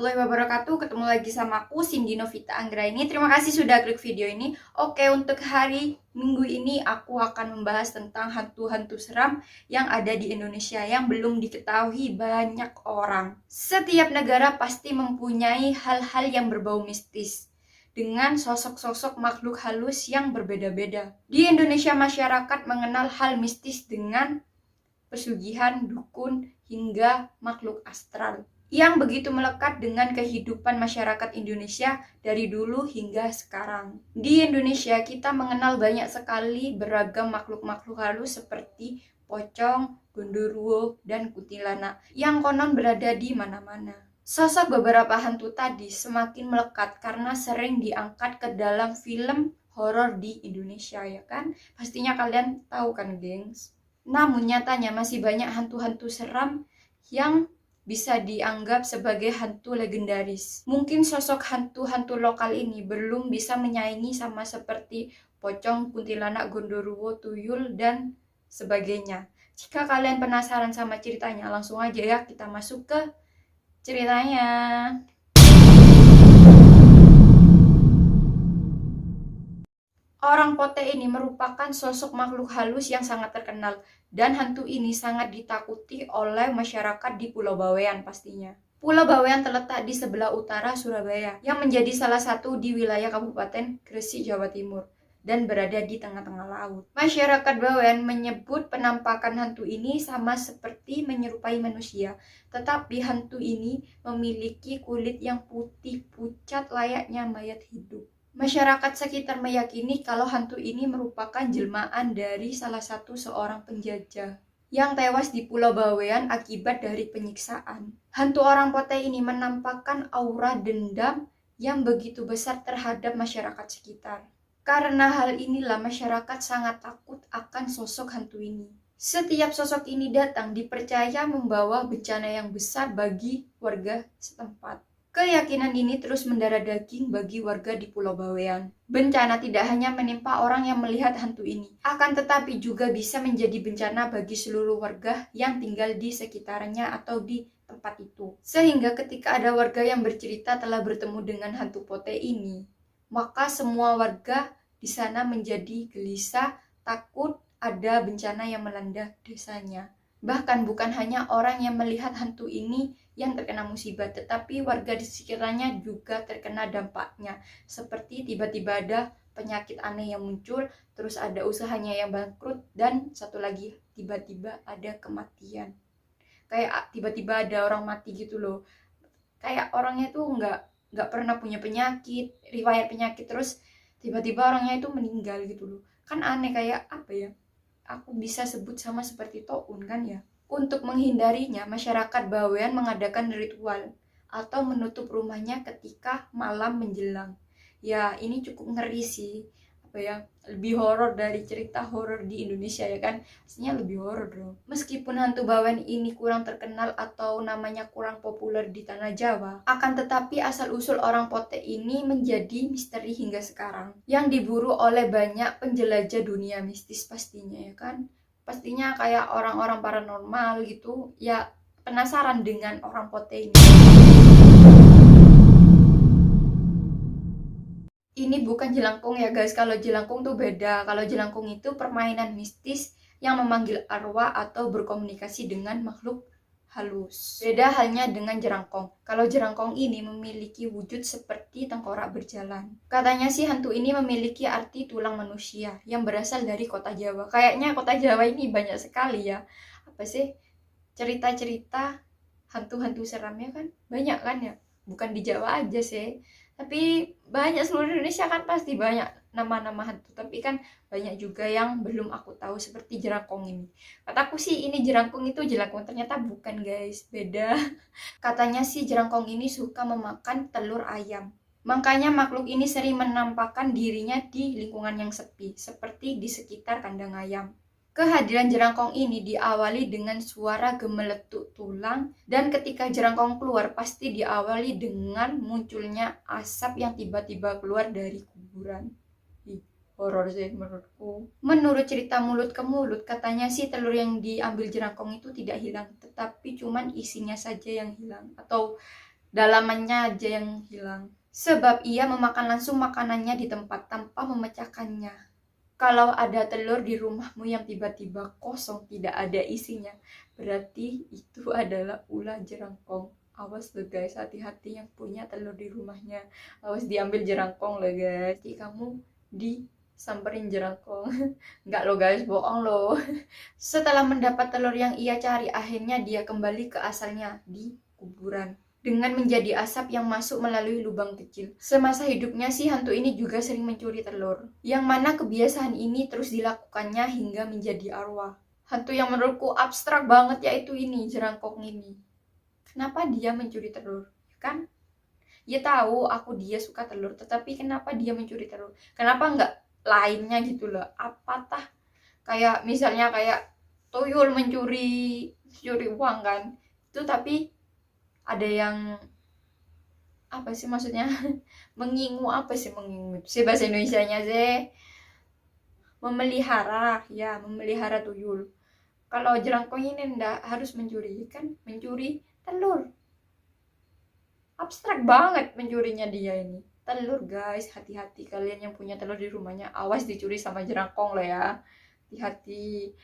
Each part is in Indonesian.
warahmatullahi wabarakatuh. Ketemu lagi sama aku, Cindy Novita Anggraini. Terima kasih sudah klik video ini. Oke, untuk hari Minggu ini aku akan membahas tentang hantu-hantu seram yang ada di Indonesia yang belum diketahui banyak orang. Setiap negara pasti mempunyai hal-hal yang berbau mistis dengan sosok-sosok makhluk halus yang berbeda-beda. Di Indonesia, masyarakat mengenal hal mistis dengan pesugihan, dukun, hingga makhluk astral yang begitu melekat dengan kehidupan masyarakat Indonesia dari dulu hingga sekarang. Di Indonesia, kita mengenal banyak sekali beragam makhluk-makhluk halus seperti pocong, gondoruo, dan kuntilanak yang konon berada di mana-mana. Sosok beberapa hantu tadi semakin melekat karena sering diangkat ke dalam film horor di Indonesia, ya kan? Pastinya kalian tahu kan, gengs? Namun nyatanya masih banyak hantu-hantu seram yang bisa dianggap sebagai hantu legendaris. Mungkin sosok hantu-hantu lokal ini belum bisa menyaingi sama seperti pocong, kuntilanak, gondoruo, tuyul, dan sebagainya. Jika kalian penasaran sama ceritanya, langsung aja ya kita masuk ke ceritanya. Orang Pote ini merupakan sosok makhluk halus yang sangat terkenal, dan hantu ini sangat ditakuti oleh masyarakat di Pulau Bawean pastinya. Pulau Bawean terletak di sebelah utara Surabaya, yang menjadi salah satu di wilayah Kabupaten Gresik, Jawa Timur, dan berada di tengah-tengah laut. Masyarakat Bawean menyebut penampakan hantu ini sama seperti menyerupai manusia, tetapi hantu ini memiliki kulit yang putih pucat layaknya mayat hidup. Masyarakat sekitar meyakini kalau hantu ini merupakan jelmaan dari salah satu seorang penjajah yang tewas di Pulau Bawean akibat dari penyiksaan. Hantu orang Pote ini menampakkan aura dendam yang begitu besar terhadap masyarakat sekitar. Karena hal inilah masyarakat sangat takut akan sosok hantu ini. Setiap sosok ini datang dipercaya membawa bencana yang besar bagi warga setempat. Keyakinan ini terus mendarah daging bagi warga di Pulau Bawean. Bencana tidak hanya menimpa orang yang melihat hantu ini, akan tetapi juga bisa menjadi bencana bagi seluruh warga yang tinggal di sekitarnya atau di tempat itu. Sehingga ketika ada warga yang bercerita telah bertemu dengan hantu Pote ini, maka semua warga di sana menjadi gelisah, takut ada bencana yang melanda desanya. Bahkan bukan hanya orang yang melihat hantu ini yang terkena musibah, tetapi warga di sekitarnya juga terkena dampaknya. Seperti tiba-tiba ada penyakit aneh yang muncul, terus ada usahanya yang bangkrut, dan satu lagi tiba-tiba ada kematian. Kayak tiba-tiba ada orang mati gitu loh. Kayak orangnya tuh nggak pernah punya penyakit, riwayat penyakit, terus tiba-tiba orangnya itu meninggal gitu loh. Kan aneh, kayak apa ya? Aku bisa sebut sama seperti Toun kan ya. Untuk menghindarinya, masyarakat Bawean mengadakan ritual atau menutup rumahnya ketika malam menjelang. Ya, ini cukup ngeri sih. Apa ya? Lebih horor dari cerita horor di Indonesia, ya kan? Pastinya lebih horor dong. Meskipun hantu Bawean ini kurang terkenal atau namanya kurang populer di tanah Jawa, akan tetapi asal-usul orang Pote ini menjadi misteri hingga sekarang, yang diburu oleh banyak penjelajah dunia mistis pastinya, ya kan? Pastinya kayak orang-orang paranormal gitu, ya penasaran dengan orang Pote ini. Ini bukan jelangkung ya guys, kalau jelangkung tuh beda. Kalau jelangkung itu permainan mistis yang memanggil arwah atau berkomunikasi dengan makhluk halus. Beda halnya dengan jerangkong. Kalau jerangkong ini memiliki wujud seperti tengkorak berjalan. Katanya sih hantu ini memiliki arti tulang manusia yang berasal dari kota Jawa. Kayaknya kota Jawa ini banyak sekali ya. Apa sih cerita-cerita hantu-hantu seramnya kan? Banyak kan ya? Bukan di Jawa aja sih. Tapi banyak, seluruh Indonesia kan pasti banyak nama-nama hantu, tapi kan banyak juga yang belum aku tahu seperti jerangkong ini. Kataku sih ini jerangkong itu jelangkung, ternyata bukan guys, beda. Katanya sih jerangkong ini suka memakan telur ayam. Makanya makhluk ini sering menampakkan dirinya di lingkungan yang sepi, seperti di sekitar kandang ayam. Kehadiran jerangkong ini diawali dengan suara gemeletuk tulang, dan ketika jerangkong keluar pasti diawali dengan munculnya asap yang tiba-tiba keluar dari kuburan. Horor sih menurutku. Menurut cerita mulut ke mulut, katanya sih telur yang diambil jerangkong itu tidak hilang, tetapi cuman isinya saja yang hilang. Atau dalamannya aja yang hilang. Sebab ia memakan langsung makanannya di tempat tanpa memecahkannya. Kalau ada telur di rumahmu yang tiba-tiba kosong, tidak ada isinya, berarti itu adalah ulah jerangkong. Awas loh guys, hati-hati yang punya telur di rumahnya. Awas diambil jerangkong loh guys. Jadi kamu disamperin jerangkong. Enggak loh guys, bohong loh. Setelah mendapat telur yang ia cari, akhirnya dia kembali ke asalnya di kuburan dengan menjadi asap yang masuk melalui lubang kecil. Semasa hidupnya si hantu ini juga sering mencuri telur, yang mana kebiasaan ini terus dilakukannya hingga menjadi arwah. Hantu yang menurutku abstrak banget yaitu ini, jerangkong ini. Kenapa dia mencuri telur? Kan? Ya tahu dia suka telur, tetapi kenapa dia mencuri telur? Kenapa enggak lainnya gitu loh? Apa tah? Kayak misalnya kayak tuyul mencuri uang kan? Itu tapi ada yang apa sih maksudnya mengingu, apa sih mengingu sih bahasa Indonesianya sih, memelihara tuyul. Kalau jerangkong ini ndak harus mencuri, kan mencuri telur. Abstrak banget mencurinya dia ini. Telur guys, hati-hati kalian yang punya telur di rumahnya, awas dicuri sama jerangkong lo ya, hati-hati.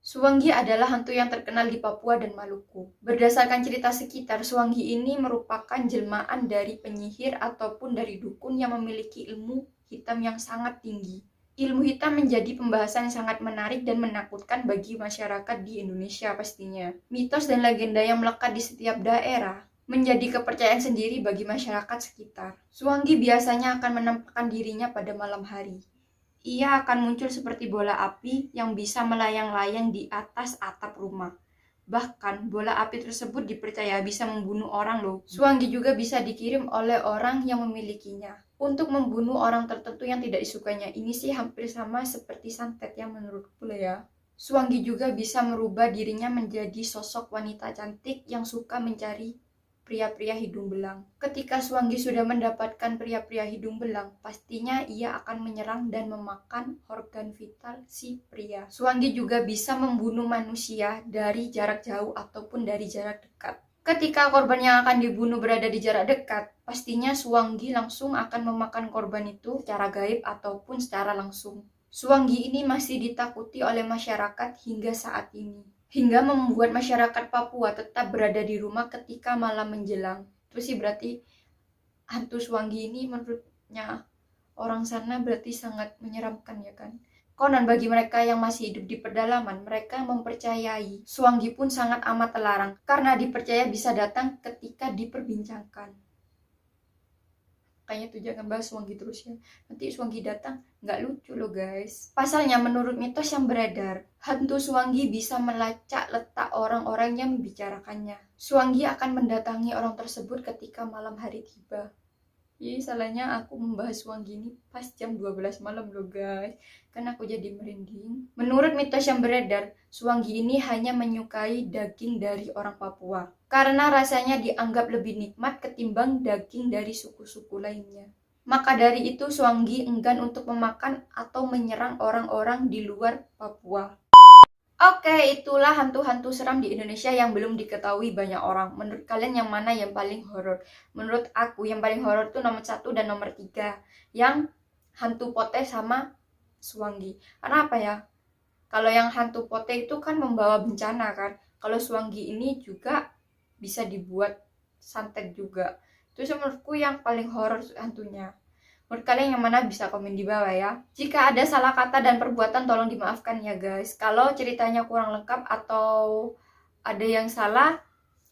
Suwangi adalah hantu yang terkenal di Papua dan Maluku. Berdasarkan cerita sekitar, Suwangi ini merupakan jelmaan dari penyihir ataupun dari dukun yang memiliki ilmu hitam yang sangat tinggi. Ilmu hitam menjadi pembahasan yang sangat menarik dan menakutkan bagi masyarakat di Indonesia pastinya. Mitos dan legenda yang melekat di setiap daerah menjadi kepercayaan sendiri bagi masyarakat sekitar. Suwangi biasanya akan menampakkan dirinya pada malam hari. Ia akan muncul seperti bola api yang bisa melayang-layang di atas atap rumah. Bahkan, bola api tersebut dipercaya bisa membunuh orang loh. Suwangi juga bisa dikirim oleh orang yang memilikinya untuk membunuh orang tertentu yang tidak disukainya. Ini sih hampir sama seperti santet yang menurutku lah ya. Suwangi juga bisa merubah dirinya menjadi sosok wanita cantik yang suka mencari pria-pria hidung belang. Ketika Suwangi sudah mendapatkan pria-pria hidung belang, pastinya ia akan menyerang dan memakan organ vital si pria. Suwangi juga bisa membunuh manusia dari jarak jauh ataupun dari jarak dekat. Ketika korban yang akan dibunuh berada di jarak dekat, pastinya Suwangi langsung akan memakan korban itu secara gaib ataupun secara langsung. Suwangi ini masih ditakuti oleh masyarakat hingga saat ini, hingga membuat masyarakat Papua tetap berada di rumah ketika malam menjelang. Terus sih berarti hantu Suwangi ini menurutnya orang sana berarti sangat menyeramkan ya kan. Konon bagi mereka yang masih hidup di pedalaman, mereka mempercayai Suwangi pun sangat amat terlarang karena dipercaya bisa datang ketika diperbincangkan. Kayaknya tuh jangan bahas Suwangi terus ya, nanti Suwangi datang nggak lucu loh guys. Pasalnya menurut mitos yang beredar, hantu Suwangi bisa melacak letak orang-orang yang membicarakannya. Suwangi akan mendatangi orang tersebut ketika malam hari tiba. Ih, salahnya aku membahas Suwangi ini pas jam 12 malam loh guys, kan aku jadi merinding. Menurut mitos yang beredar, Suwangi ini hanya menyukai daging dari orang Papua karena rasanya dianggap lebih nikmat ketimbang daging dari suku-suku lainnya. Maka dari itu Suwangi enggan untuk memakan atau menyerang orang-orang di luar Papua. Oke, itulah hantu-hantu seram di Indonesia yang belum diketahui banyak orang. Menurut kalian yang mana yang paling horor? Menurut aku yang paling horor itu nomor 1 dan nomor 3. Yang hantu pote sama Suwangi. Karena apa ya? Kalau yang hantu pote itu kan membawa bencana kan. Kalau Suwangi ini juga bisa dibuat santet juga. Itu menurutku yang paling horor hantunya. Menurut kalian yang mana bisa komen di bawah ya. Jika ada salah kata dan perbuatan tolong dimaafkan ya guys. Kalau ceritanya kurang lengkap atau ada yang salah,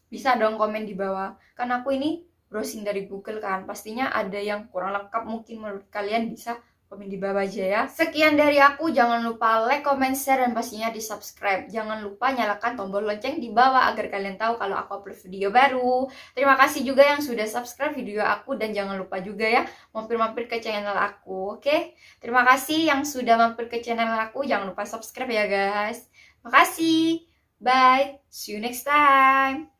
bisa dong komen di bawah. Karena aku ini browsing dari Google kan, pastinya ada yang kurang lengkap, mungkin menurut kalian bisa komen di bawah aja ya. Sekian dari aku, jangan lupa like, comment, share, dan pastinya di subscribe. Jangan lupa nyalakan tombol lonceng di bawah agar kalian tahu kalau aku upload video baru. Terima kasih juga yang sudah subscribe video aku, dan jangan lupa juga ya mampir-mampir ke channel aku, oke? Terima kasih yang sudah mampir ke channel aku, jangan lupa subscribe ya guys. Makasih, bye, see you next time.